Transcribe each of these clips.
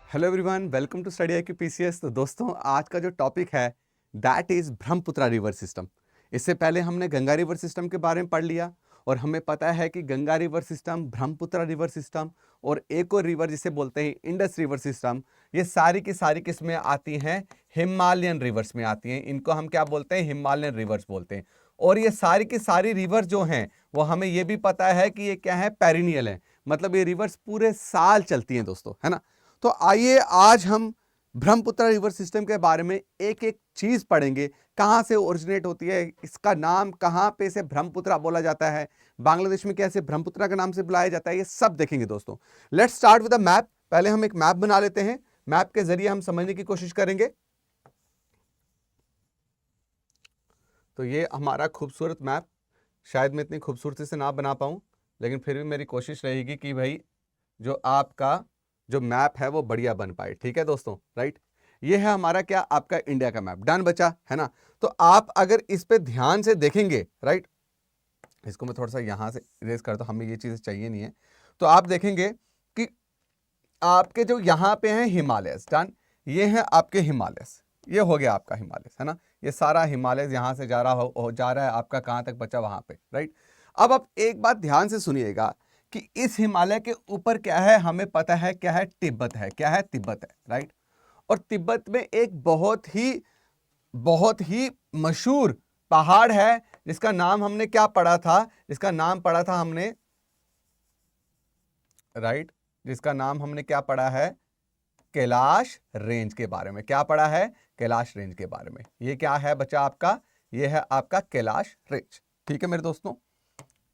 Hello everyone, welcome to study IQ PCS। तो दोस्तों, आज का जो टॉपिक है that is Brahmaputra river system. इससे पहले हमने गंगा रिवर सिस्टम के बारे में पढ़ लिया और हमें पता है कि Ganga river system, Brahmaputra river system और एक और रिवर जिसे बोलते हैं इंडस रिवर सिस्टम, ये सारी की सारी किसमें आती हैं? हिमालयन रिवर्स में आती हैं। इनको हम क्या बोलते हैं? हिमालयन रिवर्स बोलते हैं। और ये सारी की सारी रिवर जो हैं वो हमें ये भी पता है कि ये क्या है? पेरिनियल है, मतलब ये रिवर्स पूरे साल चलती हैं दोस्तों, है ना। तो आइए आज हम ब्रह्मपुत्र रिवर सिस्टम के बारे में एक एक चीज पढ़ेंगे। कहां से ओरिजिनेट होती है, इसका नाम कहां पे से ब्रह्मपुत्रा बोला जाता है, बांग्लादेश में कैसे ब्रह्मपुत्रा के नाम से बुलाया जाता है, ये सब देखेंगे दोस्तों। Let's start with the map. पहले हम एक मैप बना लेते हैं, मैप के जरिए हम समझने की कोशिश करेंगे। तो ये हमारा खूबसूरत मैप, शायद मैं इतनी खूबसूरती से ना बना पाऊं, लेकिन फिर भी मेरी कोशिश रहेगी कि भाई जो आपका जो मैप है वो बढ़िया बन पाए। ठीक है दोस्तों, राइट। ये है हमारा क्या? आपका इंडिया का मैप। डन बचा है ना। तो आप अगर इस पे ध्यान से देखेंगे, राइट, इसको मैं थोड़ा सा यहां से इरेज करता हूं, हमें ये चीजें चाहिए नहीं है। तो आप देखेंगे कि आपके जो यहाँ पे हैं हिमालयस, डन, ये है आपके हिमालयस, ये हो गया आपका हिमालयस, है ना। ये सारा हिमालयस यहां से जा रहा है आपका, कहां तक बचा? वहां पे, राइट। अब आप एक बात ध्यान से सुनिएगा कि इस हिमालय के ऊपर क्या है? हमें पता है क्या है? तिब्बत है। क्या है? तिब्बत है, राइट। और तिब्बत में एक बहुत ही मशहूर पहाड़ है जिसका नाम हमने क्या पढ़ा था? जिसका नाम पढ़ा था हमने, राइट, जिसका नाम हमने क्या पढ़ा है? कैलाश रेंज के बारे में। क्या पढ़ा है? कैलाश रेंज के बारे में। ये क्या है बच्चा आपका? ये है आपका कैलाश रेंज। ठीक है मेरे दोस्तों,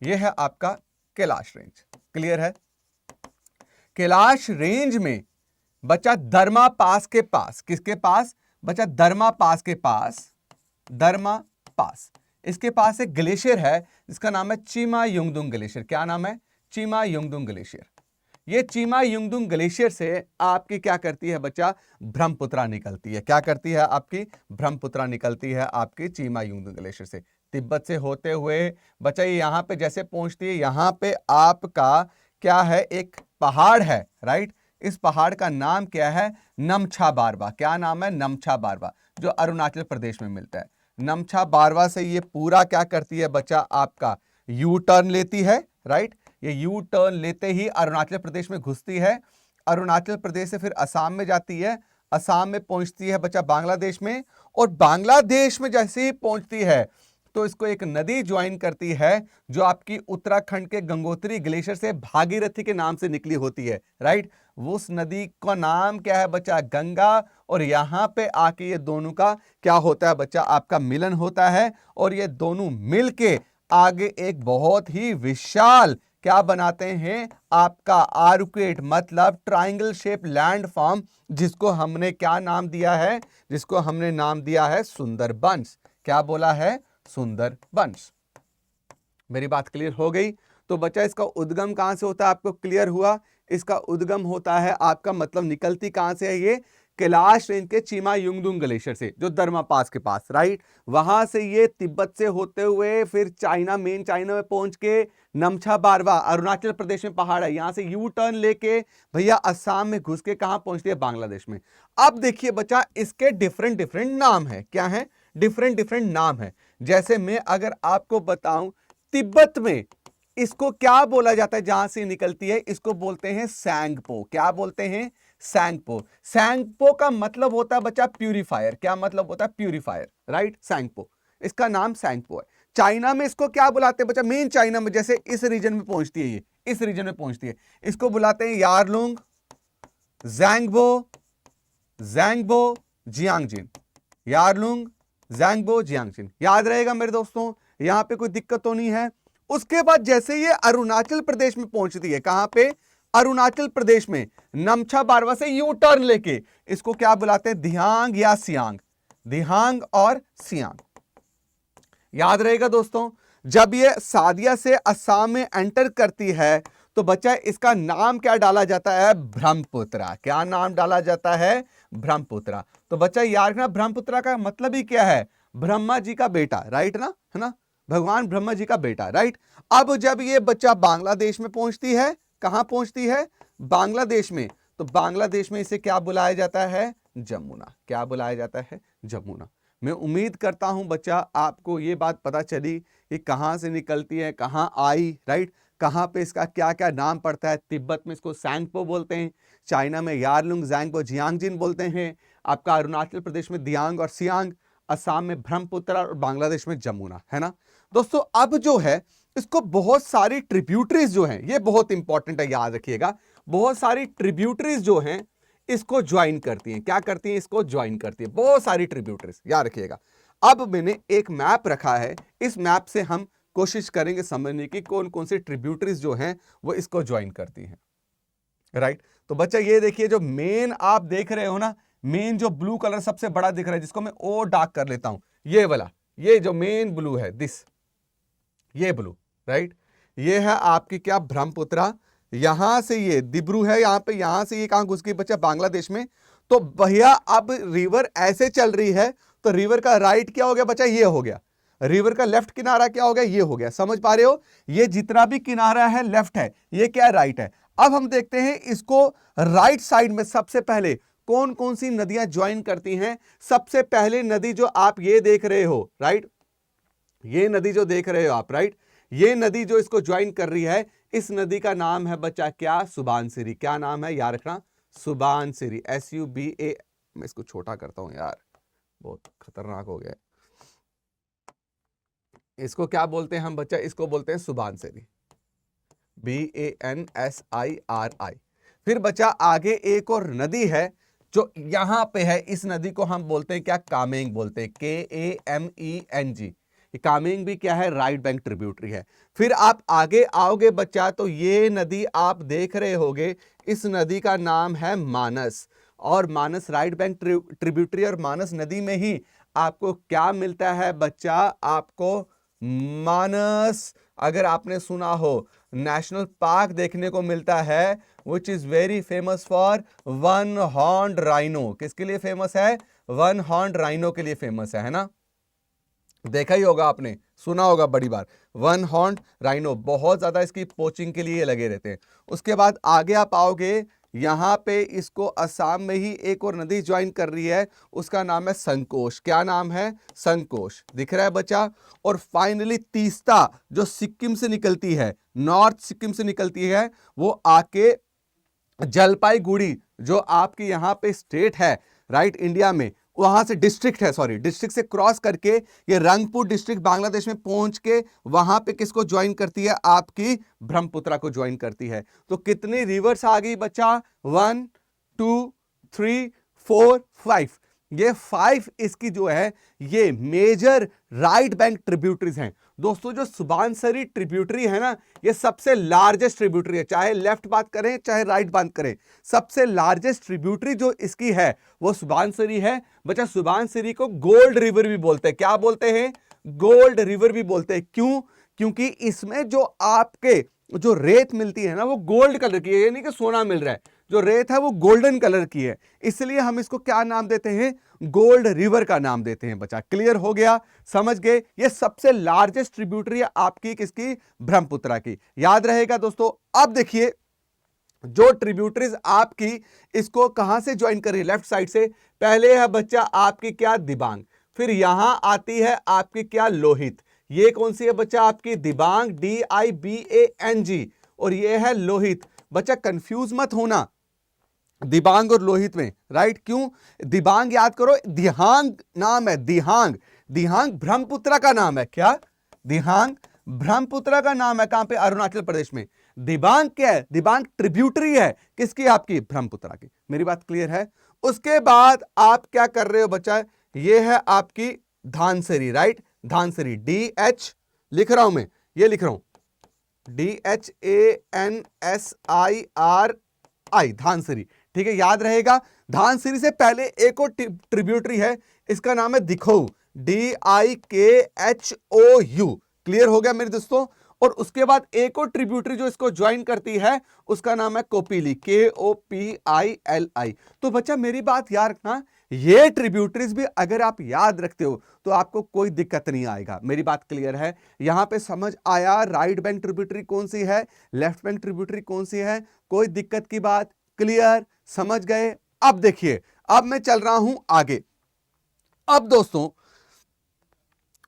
ये है आपका कैलाश रेंज। क्लियर है? कैलाश रेंज में बच्चा दरमा पास के पास, किसके पास बच्चा? दरमा पास के पास, दरमा पास, इसके पास एक ग्लेशियर है जिसका नाम है चीमा युंगदुंग ग्लेशियर। क्या नाम है? चीमा युंगदुंग ग्लेशियर। ये चीमा युंगदुंग ग्लेशियर से आपकी क्या करती है बच्चा? ब्रह्मपुत्रा निकलती है। क्या करती है आपकी? ब्रह्मपुत्रा निकलती है आपकी चीमा युंगदुंग ग्लेशियर से। तिब्बत से होते हुए बच्चा ये यहां पे जैसे पहुंचती है, यहां पे आपका क्या है? एक पहाड़ है, राइट। इस पहाड़ का नाम क्या है? नमछा बारवा। क्या नाम है? नमछा बारवा, जो अरुणाचल प्रदेश में मिलता है। नमछा बारवा से ये पूरा क्या करती है बच्चा? आपका यू टर्न लेती है, राइट। ये यू टर्न लेते ही अरुणाचल प्रदेश में घुसती है। अरुणाचल प्रदेश से फिर असम में जाती है, असम में पहुंचती है बच्चा बांग्लादेश में, और बांग्लादेश में जैसे ही पहुंचती है तो इसको एक नदी ज्वाइन करती है जो आपकी उत्तराखंड के गंगोत्री ग्लेशियर से भागीरथी के नाम से निकली होती है, राइट। उस नदी का नाम क्या है बच्चा? गंगा। और यहां पे आके ये दोनों का क्या होता है बच्चा? आपका मिलन होता है, और ये दोनों मिलके आगे एक बहुत ही विशाल क्या बनाते हैं? आपका आर्कुएट, मतलब ट्राइंगल शेप लैंड फॉर्म, जिसको हमने क्या नाम दिया है? जिसको हमने नाम दिया है सुंदरबंस। क्या बोला है? सुंदरबंस। मेरी बात क्लियर हो गई? तो बच्चा इसका उद्गम कहां से होता है? आपको क्लियर हुआ? इसका उद्गम होता है आपका, मतलब निकलती कहां से है ये? कैलाश रेंज के चीमा युंगदुंग ग्लेशियर से, जो दरमा पास के पास, राइट। वहां से ये तिब्बत से होते हुए फिर चाइना, मेन चाइना में पहुंच के नमछा बारवा, अरुणाचल प्रदेश में पहाड़ है, यहां से यू टर्न लेके भैया असम में घुस के कहां पहुंचती है? बांग्लादेश में। अब देखिए बच्चा, इसके डिफरेंट डिफरेंट नाम है। क्या है? डिफरेंट डिफरेंट नाम है। जैसे मैं अगर आपको बताऊं, तिब्बत में इसको क्या बोला जाता है? जहां से निकलती है इसको बोलते हैं सैंगपो। क्या बोलते हैं? सैंगपो। सैंगपो का मतलब होता है बच्चा प्यूरिफायर। क्या मतलब होता है? Purifier, right. सैंगपो, इसका नाम सैंगपो है। चाइना में इसको क्या बुलाते हैं बच्चा? मेन चाइना में जैसे इस रीजन में पहुंचती है, ये इस रीजन में पहुंचती है, इसको बुलाते हैं यारलुंग, जैंगबो, जैंगबो, जियांगजिन। यारलुंग, जैंगबो, जियांगजिन। याद रहेगा मेरे दोस्तों, यहां पे कोई दिक्कत तो नहीं है। उसके बाद जैसे ये अरुणाचल प्रदेश में पहुंचती है, कहां पे? अरुणाचल प्रदेश में नमछा बारवा से यू टर्न लेके इसको क्या बुलाते हैं? दिहांग या सियांग। दिहांग और सियांग। याद रहेगा दोस्तों, जब ये सादिया से असम में एंटर करती है तो बच्चा इसका नाम क्या डाला जाता है? ब्रह्मपुत्रा। क्या नाम डाला जाता है? ब्रह्मपुत्रा। तो बच्चा याद रखना, ब्रह्मपुत्रा का मतलब ही क्या है? ब्रह्मा जी का बेटा, राइट ना, है ना। भगवान ब्रह्मा जी का बेटा, राइट। अब जब ये बच्चा बांग्लादेश में पहुंचती है, कहां पहुंचती है? बांग्लादेश में। तो बांग्लादेश में इसे क्या बुलाया जाता है? जमुना। क्या बुलाया जाता है? जमुना। मैं उम्मीद करता हूं बच्चा आपको ये बात पता चली कि कहां से निकलती है, कहां आई, राइट, कहां पे इसका क्या क्या नाम पड़ता है। तिब्बत में इसको सैंगपो बोलते हैं, चाइना में यारलुंग ज़ैंगपो जियांगजिन बोलते हैं, आपका अरुणाचल प्रदेश में दियांग और सियांग, असम में ब्रह्मपुत्र और बांग्लादेश में जमुना, है ना दोस्तों। अब जो है इसको बहुत सारी ट्रिब्यूटरीज जो हैं, ये बहुत इंपॉर्टेंट है, याद रखिएगा, बहुत सारी ट्रिब्यूटरीज जो हैं इसको ज्वाइन करती हैं। क्या करती हैं? इसको ज्वाइन करती है बहुत सारी ट्रिब्यूटरीज, याद रखिएगा। अब मैंने एक मैप रखा है, इस मैप से हम कोशिश करेंगे समझने की कौन कौन सी ट्रिब्यूटरीज जो हैं वो इसको ज्वाइन करती हैं, राइट। तो बच्चा ये देखिए, जो मेन आप देख रहे हो ना, मेन जो ब्लू कलर सबसे बड़ा दिख रहा है, जिसको मैं और डार्क कर लेता हूं, ये वाला, ये जो मेन ब्लू है, दिस, ये ब्लू, राइट, ये है आपकी क्या? ब्रह्मपुत्रा। यहां से ये दिब्रू है, यहां पे, यहां से ये कहां घुस गई बच्चा? बांग्लादेश में। तो भैया अब रिवर ऐसे चल रही है, तो रिवर का राइट क्या हो गया बच्चा? ये हो गया। रिवर का लेफ्ट किनारा क्या हो गया? ये हो गया। समझ पा रहे हो? ये जितना भी किनारा है लेफ्ट है, ये क्या है? राइट है। अब हम देखते हैं इसको राइट साइड में सबसे पहले कौन कौन सी नदियां ज्वाइन करती हैं। सबसे पहले नदी जो आप ये देख रहे हो, राइट, ये नदी जो देख रहे हो आप, राइट, ये नदी जो इसको ज्वाइन कर रही है, इस नदी का नाम है बच्चा क्या? सुबानसिरी। क्या नाम है? याद रखना, सुबानसिरी, SUBA। मैं इसको छोटा करता हूं यार, बहुत खतरनाक हो गया। इसको क्या बोलते हैं हम बच्चा? इसको बोलते हैं सुबानसिरी, BANSIRI। फिर बच्चा आगे एक और नदी है जो यहां पे है, इस नदी को हम बोलते हैं क्या? कामेंग बोलते हैं, KAMENG। कामेंग भी क्या है? राइट बैंक ट्रिब्यूटरी है। फिर आप आगे आओगे बच्चा, तो ये नदी आप देख रहे होगे, इस नदी का नाम है मानस, और मानस राइट बैंक ट्रिब्यूटरी, और मानस नदी में ही आपको क्या मिलता है बच्चा? आपको मानस, अगर आपने सुना हो, नेशनल पार्क देखने को मिलता है, which is very famous for one horned rhino. किसके लिए फेमस है? वन हॉर्न्ड राइनो के लिए फेमस है ना। देखा ही होगा आपने, सुना होगा बड़ी बार, वन हॉर्न्ड राइनो, बहुत ज्यादा इसकी पोचिंग के लिए लगे रहते हैं। उसके बाद आगे आप आओगे, यहां पे इसको असम में ही एक और नदी ज्वाइन कर रही है, उसका नाम है संकोश। क्या नाम है? संकोश। दिख रहा है बच्चा? और फाइनली तीस्ता जो सिक्किम से निकलती है, नॉर्थ सिक्किम से निकलती है, वो आके जलपाईगुड़ी जो आपकी यहां पे स्टेट है, राइट, इंडिया में, वहां से डिस्ट्रिक्ट है, सॉरी, डिस्ट्रिक्ट से क्रॉस करके ये रंगपुर डिस्ट्रिक्ट बांग्लादेश में पहुंच के वहां पे किसको ज्वाइन करती है? आपकी ब्रह्मपुत्रा को ज्वाइन करती है। तो कितनी रिवर्स आ गई बच्चा? 1 2 3 4 5। ये 5 इसकी जो है ये मेजर राइट बैंक ट्रिब्यूटरीज हैं दोस्तों। जो सुबानसिरी ट्रिब्यूटरी है ना, ये सबसे लार्जेस्ट ट्रिब्यूटरी है, चाहे लेफ्ट बात करें चाहे राइट बात करें, सबसे लार्जेस्ट ट्रिब्यूटरी जो इसकी है वो सुबानसिरी है बच्चा। सुबानसिरी को गोल्ड रिवर भी बोलते हैं। क्या बोलते हैं? गोल्ड रिवर भी बोलते हैं। क्यों? क्योंकि इसमें जो आपके जो रेत मिलती है ना, वो गोल्ड कलर की है, यानी कि सोना मिल रहा है। जो रेत है वो गोल्डन कलर की है, इसलिए हम इसको क्या नाम देते हैं? गोल्ड रिवर का नाम देते हैं बच्चा। क्लियर हो गया? समझ गए? ये सबसे लार्जेस्ट ट्रिब्यूटरी है आपकी किसकी? ब्रह्मपुत्रा की। याद रहेगा दोस्तों। अब देखिए, जो ट्रिब्यूटरीज आपकी इसको कहां से ज्वाइन कर रही है? लेफ्ट साइड से। पहले है बच्चा आपकी क्या? दिबांग। फिर यहां आती है आपकी क्या? लोहित। ये कौन सी है बच्चा? आपकी दिबांग, DIBANG, और ये है लोहित। बच्चा कंफ्यूज मत होना दिबांग और लोहित में, राइट। क्यों? दिबांग याद करो, दिहांग नाम है, दिहांग। दिहांग ब्रह्मपुत्रा का नाम है। क्या? दिहांग ब्रह्मपुत्रा का नाम है। कहां पे? अरुणाचल प्रदेश में। दिबांग क्या है? दिबांग ट्रिब्यूटरी है किसकी? आपकी ब्रह्मपुत्रा की। मेरी बात क्लियर है? उसके बाद आप क्या कर रहे हो बच्चा? ये है आपकी धानसिरी, राइट। धानसिरी, DH लिख रहा हूं मैं, ये लिख रहा हूं, DHANSIRI, धानसिरी। ठीक है, याद रहेगा। धानसिरी से पहले एक और ट्रिब्यूटरी है, इसका नाम है दिखऊ, DIKHOU। क्लियर हो गया मेरे दोस्तों? और उसके बाद एक और ट्रिब्यूटरी जो इसको ज्वाइन करती है, उसका नाम है कोपिली, KOPILI। तो बच्चा मेरी बात याद रखना, ये ट्रिब्यूटरीज भी अगर आप याद रखते हो तो आपको कोई दिक्कत नहीं आएगा। मेरी बात क्लियर है? यहां पे समझ आया राइट बैंक ट्रिब्यूटरी कौन सी है, लेफ्ट बैंक ट्रिब्यूटरी कौन सी है? कोई दिक्कत की बात? क्लियर? समझ गए? अब देखिए, अब मैं चल रहा हूं आगे। अब दोस्तों,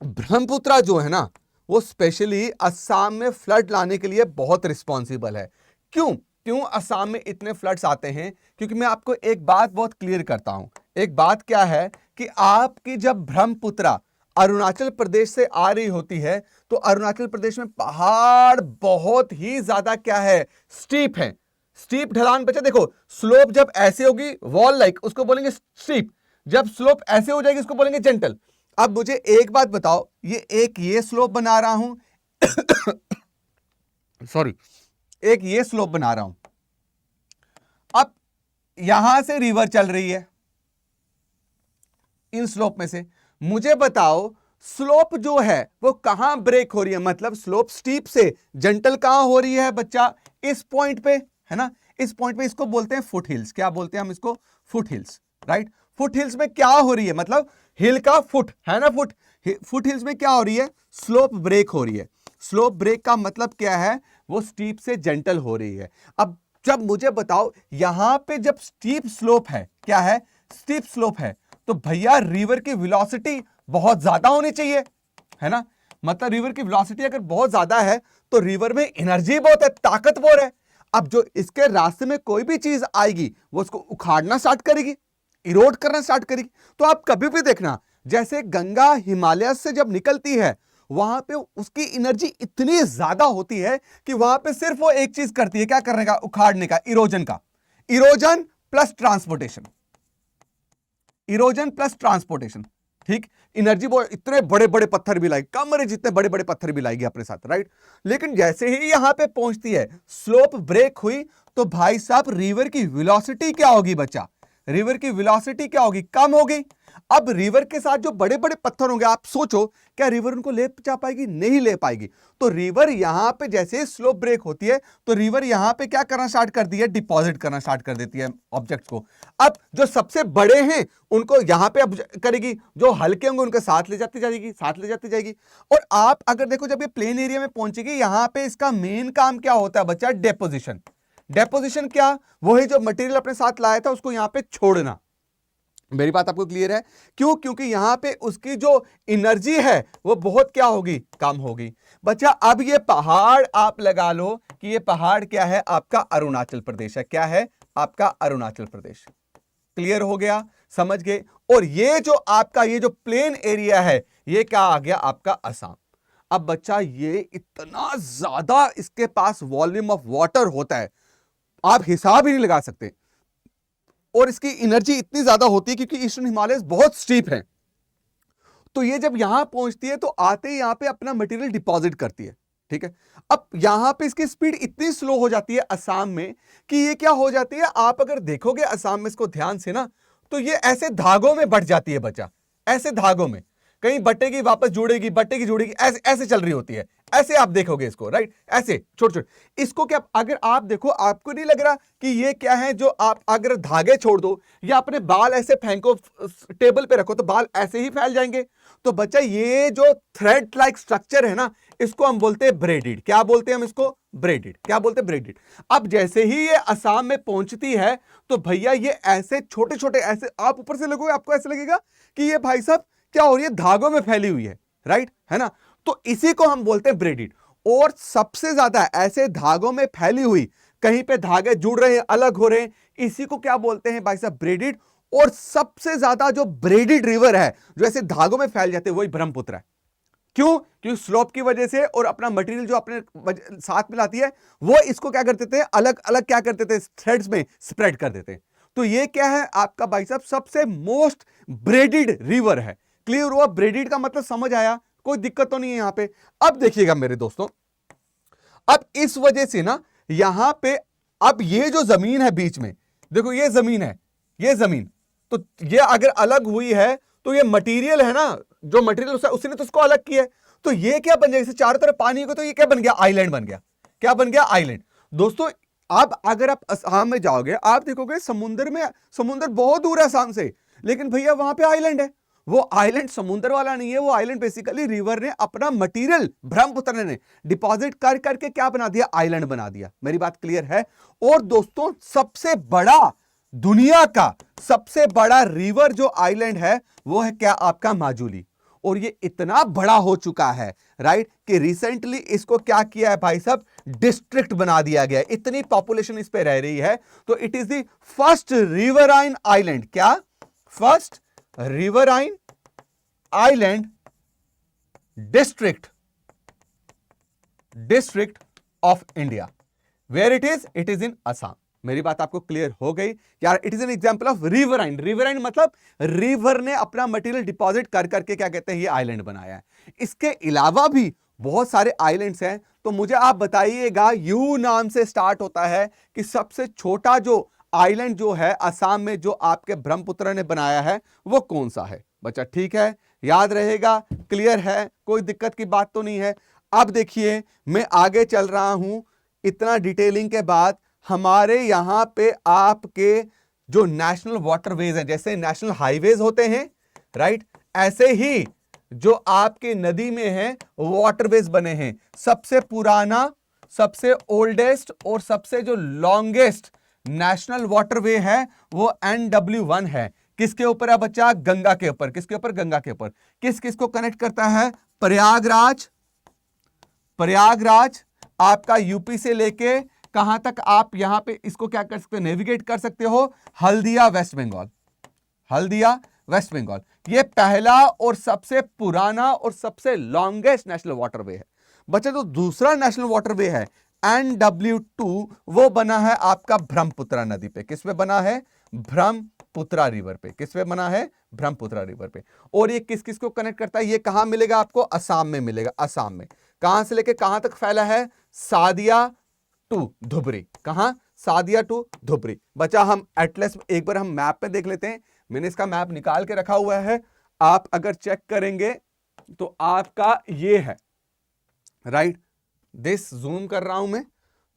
ब्रह्मपुत्रा जो है ना, वो स्पेशली असम में फ्लड लाने के लिए बहुत रिस्पॉन्सिबल है। क्यों क्यों असम में इतने फ्लड्स आते हैं? क्योंकि मैं आपको एक बात बहुत क्लियर करता हूं। एक बात क्या है कि आपकी जब ब्रह्मपुत्रा अरुणाचल प्रदेश से आ रही होती है, तो अरुणाचल प्रदेश में पहाड़ बहुत ही ज्यादा क्या है, स्टीप है। स्टीप ढलान बच्चा देखो, स्लोप जब ऐसे होगी वॉल लाइक, उसको बोलेंगे स्टीप। जब स्लोप ऐसे हो जाएगी, उसको बोलेंगे जेंटल। अब मुझे एक बात बताओ, ये स्लोप बना रहा हूं सॉरी, एक ये स्लोप बना रहा हूं। अब यहां से रिवर चल रही है इन स्लोप में से। मुझे बताओ स्लोप जो है वो कहां ब्रेक हो रही है? मतलब स्लोप स्टीप से जेंटल कहां हो रही है बच्चा? इस पॉइंट पे, है ना, इस पॉइंट पे। इसको बोलते हैं फुट हिल्स। क्या बोलते हैं हम इसको? Foot hills, right. Foot hills में क्या हो रही है? मतलब हिल का फुट है ना, फुट हिल्स में क्या हो रही है? स्लोप ब्रेक हो रही है। स्लोप ब्रेक का मतलब क्या है? वो स्टीप से जेंटल हो रही है। अब जब मुझे बताओ, यहां पे जब स्टीप स्लोप है, क्या है? स्टीप स्लोप है, तो भैया रिवर की वेलोसिटी बहुत ज्यादा होनी चाहिए, है ना। मतलब रिवर की वेलोसिटी अगर बहुत ज्यादा है तो रिवर में एनर्जी बहुत है, ताकतवर है। अब जो इसके रास्ते में कोई भी चीज आएगी, वो उसको उखाड़ना स्टार्ट करेगी, इरोड करना स्टार्ट करेगी। तो आप कभी भी देखना, जैसे गंगा हिमालय से जब निकलती है, वहां पे उसकी एनर्जी इतनी ज्यादा होती है कि वहां पे सिर्फ वो एक चीज करती है, क्या करने का? उखाड़ने का, इरोजन का। Erosion plus transportation, erosion plus transportation, ठीक। एनर्जी वो इतने बड़े बड़े पत्थर भी लाएगी, कमरे जितने बड़े बड़े पत्थर भी लाएगी अपने साथ, राइट। लेकिन जैसे ही यहां पे पहुंचती है, स्लोप ब्रेक हुई, तो भाई साहब रिवर की वेलोसिटी क्या होगी बच्चा? रिवर की वेलोसिटी क्या होगी? कम होगी। अब रिवर के साथ जो बड़े बड़े पत्थर होंगे, आप सोचो क्या रिवर उनको ले जा पाएगी? नहीं ले पाएगी। तो रिवर यहां पे जैसे स्लोप ब्रेक होती है, तो रिवर यहां पे क्या करना स्टार्ट करती है? डिपॉजिट करना स्टार्ट कर देती है ऑब्जेक्ट्स को। अब जो सबसे बड़े हैं उनको यहां पे करेगी, जो हल्के होंगे उनके साथ ले जाती जाएगी, साथ ले जाती जाएगी। और आप अगर देखो, जब ये प्लेन एरिया में पहुंचेगी, यहां पे इसका मेन काम क्या होता है बच्चा? डेपोजिशन। डेपोजिशन क्या? वही जो मटेरियल अपने साथ लाया था उसको यहां पे छोड़ना। मेरी बात आपको क्लियर है? क्यों? क्योंकि यहां पे उसकी जो एनर्जी है वो बहुत क्या होगी? कम होगी। बच्चा अब ये पहाड़ आप लगा लो कि ये पहाड़ क्या है? आपका अरुणाचल प्रदेश है। क्या है? आपका अरुणाचल प्रदेश। क्लियर हो गया? समझ गए? और ये जो आपका ये जो प्लेन एरिया है, ये क्या आ गया? आपका असम। अब बच्चा ये इतना ज्यादा इसके पास वॉल्यूम ऑफ वाटर होता है, आप हिसाब ही नहीं लगा सकते। और इसकी एनर्जी इतनी ज्यादा होती है क्योंकि ईस्टर्न हिमालय बहुत स्टीप है। तो ये जब यहां पहुंचती है, तो आते ही यहां पे अपना मटेरियल डिपॉजिट करती है, ठीक है। अब यहां पे इसकी स्पीड इतनी स्लो हो जाती है असम में, कि ये क्या हो जाती है, आप अगर देखोगे असम में इसको ध्यान से ना, तो ये ऐसे धागों में बढ़ जाती है बच्चा, ऐसे धागों में, कहीं बटेगी वापस जुड़ेगी, बटेगी जुड़ेगी, ऐसे ऐसे चल रही होती है। ऐसे आप देखोगे इसको, राइट, ऐसे छोटे छोटे। इसको क्या अगर आप देखो, आपको नहीं लग रहा कि ये क्या है? जो आप अगर धागे छोड़ दो या अपने बाल ऐसे फेंको, टेबल पे रखो, तो बाल ऐसे ही फैल जाएंगे। तो बच्चा ये जो थ्रेड लाइक स्ट्रक्चर है ना, इसको हम बोलते हैं ब्रेडिड। क्या बोलते हैं हम इसको? ब्रेडिड। क्या बोलते हैं? ब्रेडिड। अब जैसे ही ये असम में पहुंचती है, तो भैया ये ऐसे छोटे छोटे, ऐसे आप ऊपर से लगोगे, आपको ऐसे लगेगा कि ये भाई साहब क्या हो रही है? धागों में फैली हुई है, राइट, है ना। तो इसी को हम बोलते हैं ब्रेडिड। और सबसे ज्यादा ऐसे धागों में फैली हुई, कहीं पे धागे जुड़ रहे हैं, अलग हो रहे हैं, इसी को क्या बोलते हैं भाई साहब? ब्रेडिड। और सबसे ज्यादा जो ब्रेडिड रिवर है, जो ऐसे धागों में फैल जाते हैं, वही ब्रह्मपुत्र है। क्यों? क्योंकि स्लोप की वजह से और अपना मटेरियल जो अपने साथ में लाती है, वो इसको क्या करते थे? अलग अलग क्या करते थे? थ्रेड्स में स्प्रेड कर देते हैं। तो ये क्या है आपका भाई साहब? सबसे मोस्ट ब्रेडिड रिवर है। क्लियर हुआ? ब्रेडिड का मतलब समझ आया? कोई दिक्कत तो नहीं है यहां पे। अब देखिएगा मेरे दोस्तों, अब इस वजह से ना यहां पे, अब ये जो जमीन है बीच में, देखो ये जमीन है, ये जमीन, तो ये अगर अलग हुई है, तो ये मटेरियल है ना, जो मटेरियल उसने तो उसको अलग किया है। तो ये क्या बन जाएगा? चारों तरफ पानी को, तो ये क्या बन गया? आइलैंड बन गया। क्या बन गया? आइलैंड। दोस्तों अब अगर आप असम में जाओगे, आप देखोगे समुद्र में, समुद्र बहुत दूर है असम से, लेकिन भैया वहां पे आइलैंड है। वो आइलैंड समुद्र वाला नहीं है, वो आइलैंड बेसिकली रिवर ने अपना मटेरियल, ब्रह्मपुत्र ने डिपॉजिट कर करके क्या बना दिया? आइलैंड बना दिया। मेरी बात क्लियर है? और दोस्तों सबसे बड़ा दुनिया का सबसे बड़ा रिवर जो आइलैंड है वो है क्या आपका माजुली। और ये इतना बड़ा हो चुका है राइट कि रिसेंटली इसको क्या किया है भाई साहब, डिस्ट्रिक्ट बना दिया गया है। इतनी पॉपुलेशन इस पे रह रही है। तो it is the first riverine island, क्या first riverine island district of India. Where it is in Assam. मेरी बात आपको क्लियर हो गई यार। It is an example of riverine. Riverine मतलब रिवर ने अपना मटेरियल डिपॉजिट कर करके क्या कहते हैं ये आइलैंड बनाया है। इसके अलावा भी बहुत सारे आइलैंड्स हैं। तो मुझे आप बताइएगा, यू नाम से स्टार्ट होता है कि सबसे छोटा जो आइलैंड जो है असम में जो आपके ब्रह्मपुत्र ने बनाया है वो कौन सा है बच्चा? ठीक है, याद रहेगा, क्लियर है, कोई दिक्कत की बात तो नहीं है। अब देखिए मैं आगे चल रहा हूं। इतना डिटेलिंग के बाद हमारे यहां पे आपके जो नेशनल वाटरवेज हैं, जैसे नेशनल हाईवेज होते हैं राइट, ऐसे ही जो आपके नदी में है वाटरवेज बने हैं। सबसे पुराना, सबसे ओल्डेस्ट और सबसे जो लॉन्गेस्ट नेशनल वाटरवे है वो NW1 है। किसके ऊपर है बच्चा? गंगा के ऊपर। किसके ऊपर? गंगा के ऊपर। किस किस को कनेक्ट करता है? प्रयागराज आपका यूपी से लेके कहां तक आप यहां पे इसको क्या कर सकते हो, नेविगेट कर सकते हो? हल्दिया वेस्ट बंगाल। हल्दिया वेस्ट बंगाल ये पहला और सबसे पुराना और सबसे लॉन्गेस्ट नेशनल वाटरवे है बच्चा। तो दूसरा नेशनल वाटरवे है NW2, वो बना है आपका ब्रह्मपुत्र नदी पे। किस पे बना है? ब्रह्मपुत्र रिवर पे। किस पे बना है? ब्रह्मपुत्र रिवर पे। और ये किस किस को कनेक्ट करता है? ये कहां मिलेगा आपको? असम में मिलेगा। असम में कहां से लेके कहां तक फैला है? सादिया टू धुबरी। कहां? सादिया टू धुबरी। बच्चा हम एटलस एक बार हम मैप पे देख लेते हैं। मैंने इसका मैप निकाल के रखा हुआ है, आप अगर चेक करेंगे तो आपका ये है राइट। दिस जूम कर रहा हूं मैं,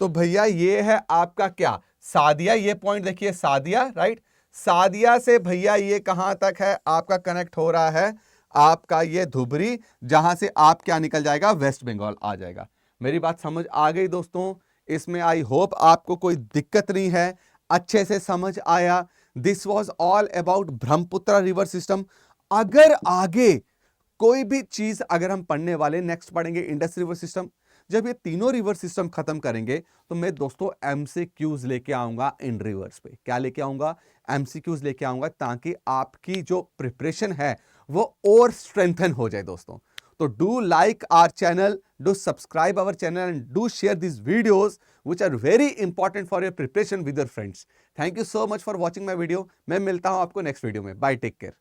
तो भैया ये है आपका क्या? सादिया। ये पॉइंट देखिए सादिया राइट। सादिया से भैया ये कहां तक है आपका कनेक्ट हो रहा है? आपका ये धुबरी, जहां से आप क्या निकल जाएगा? वेस्ट बंगाल आ जाएगा। मेरी बात समझ आ गई दोस्तों? इसमें आई होप आपको कोई दिक्कत नहीं है, अच्छे से समझ आया। This was all about Brahmaputra river system. अगर आगे कोई भी चीज अगर हम पढ़ने वाले, नेक्स्ट पढ़ेंगे इंडस रिवर सिस्टम। जब ये तीनों रिवर सिस्टम खत्म करेंगे तो मैं दोस्तों MCQs लेके आऊंगा इन रिवर्स पे। क्या लेके आऊंगा? MCQs लेके आऊंगा, ताकि आपकी जो प्रिपरेशन है वो और स्ट्रेंथन हो जाए दोस्तों। तो do like our channel, do subscribe our channel and do share this videos which are very important for your preparation with your friends. Thank you so much for watching my video. मैं मिलता हूं आपको next video में। Bye, take care.